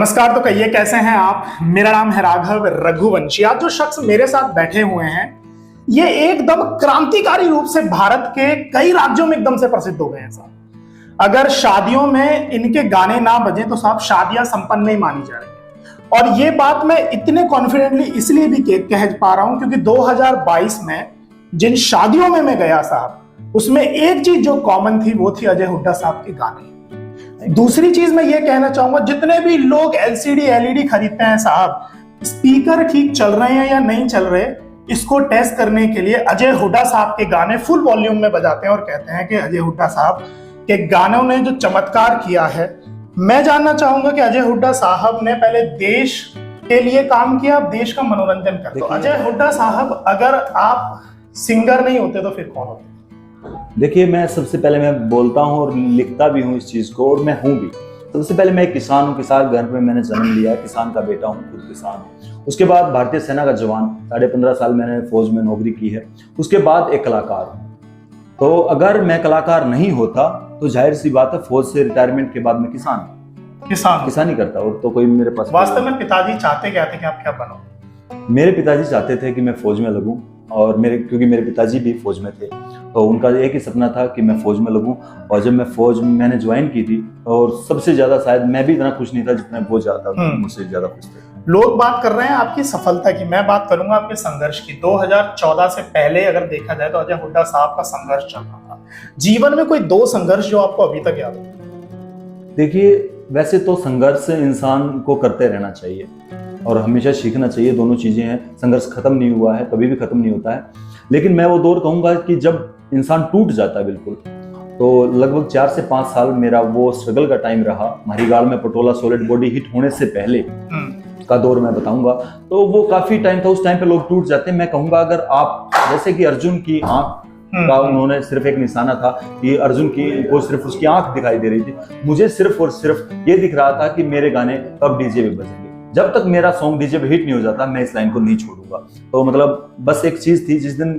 नमस्कार। तो कहिए कैसे हैं आप। मेरा नाम है राघव रघुवंशी। आज जो शख्स मेरे साथ बैठे हुए हैं ये एकदम क्रांतिकारी रूप से भारत के कई राज्यों में एकदम से प्रसिद्ध हो गए हैं साहब। अगर शादियों में इनके गाने ना बजे तो साहब शादियां संपन्न नहीं मानी जा रही है। और ये बात मैं इतने कॉन्फिडेंटली इसलिए भी कह पा रहा हूं क्योंकि 2022 में जिन शादियों में मैं गया साहब उसमें एक चीज जो कॉमन थी वो थी अजय हुड्डा साहब के गाने। दूसरी चीज मैं ये कहना चाहूंगा, जितने भी लोग एलसीडी एलईडी खरीदते हैं साहब, स्पीकर ठीक चल रहे हैं या नहीं चल रहे, इसको टेस्ट करने के लिए अजय हुड्डा साहब के गाने फुल वॉल्यूम में बजाते हैं और कहते हैं कि अजय हुड्डा साहब के गानों ने जो चमत्कार किया है। मैं जानना चाहूंगा कि अजय हुड्डा साहब ने पहले देश के लिए काम किया, अब देश का मनोरंजन करते। तो अजय हुड्डा साहब अगर आप सिंगर नहीं होते तो फिर कौन होते? देखिए, मैं सबसे पहले मैं बोलता हूँ और लिखता भी हूँ इस चीज़ को, और मैं हूँ भी। सबसे पहले मैं एक किसान हूँ, किसान घर में मैंने जन्म लिया है, किसान का बेटा हूँ, खुद किसान हूँ। उसके बाद भारतीय सेना का जवान, 15.5 साल मैंने फौज में नौकरी की है। उसके बाद एक कलाकार हूँ। तो अगर मैं कलाकार नहीं होता तो जाहिर सी बात है फौज से रिटायरमेंट के बाद मैं किसान ही करता। और तो कोई मेरे पास वास्तव में पिताजी चाहते क्या थे कि आप क्या बनो? मेरे पिताजी चाहते थे कि मैं फौज में लगूं, और क्योंकि मेरे पिताजी भी फौज में थे तो उनका एक ही सपना था कि मैं फौज में लगूं। और जब मैं फौज में मैंने ज्वाइन की थी और सबसे ज्यादा शायद मैं भी इतना खुश नहीं था जितना वो ज्यादा मुझसे ज्यादा खुश थे। लोग बात कर रहे हैं आपकी सफलता की, मैं बात करूंगा आपके संघर्ष की। 2014 से पहले अगर देखा जाए तो अजय हुड्डा साहब का संघर्ष चल रहा था। जीवन में कोई 2 संघर्ष जो आपको अभी तक याद है? देखिए, वैसे तो संघर्ष इंसान को करते रहना चाहिए और हमेशा सीखना चाहिए। दोनों चीजें हैं, संघर्ष खत्म नहीं हुआ है, कभी भी खत्म नहीं होता है। लेकिन मैं वो दौर कहूंगा कि जब इंसान टूट जाता है बिल्कुल, तो लगभग 4 से 5 साल मेरा वो स्ट्रगल का टाइम रहा। मारीगाड़ में पटोला सॉलिड बॉडी हिट होने से पहले का दौर मैं बताऊंगा। तो वो काफी टाइम था, उस टाइम पे लोग टूट जाते हैं। मैं कहूंगा अगर आप, जैसे कि अर्जुन की आंख का उन्होंने सिर्फ एक निशाना था कि अर्जुन की को सिर्फ उसकी आंख दिखाई दे रही थी, मुझे सिर्फ और सिर्फ ये दिख रहा था कि मेरे गाने कब डीजे पे बजेंगे। जब तक मेरा सॉन्ग डीजे पे हिट नहीं हो जाता मैं इस लाइन को नहीं छोड़ूंगा। तो मतलब बस एक चीज थी, जिस दिन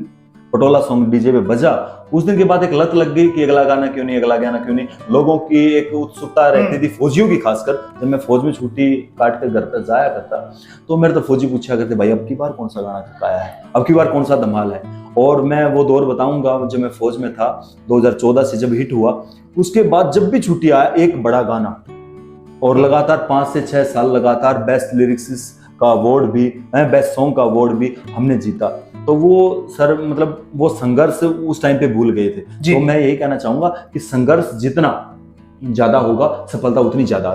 पटोला सॉन्ग डीजे पे बजा उस दिन के बाद एक लत लग गई कि अगला गाना क्यों नहीं, अगला गाना क्यों नहीं। लोगों की एक उत्सुकता रहती थी, फौजियों की खासकर। जब मैं फौज में छुट्टी काट कर घर पर जाया करता तो मेरे तो फौजी पूछा करते, भाई अब की बार कौन सा गाना गाया है, अब की बार कौन सा धमाल है। और मैं वो दौर बताऊंगा जब मैं फौज में था, 2014 से जब हिट हुआ उसके बाद जब भी छुट्टी आया एक बड़ा गाना, और लगातार 5 से 6 साल लगातार बेस्ट लिरिक्स का अवार्ड भी, बेस्ट सॉन्ग का अवार्ड भी हमने जीता। तो वो सर मतलब वो संघर्ष उस टाइम पे भूल गए थे। तो मैं यही कहना चाहूंगा कि संघर्ष जितना ज्यादा होगा सफलता उतनी ज्यादा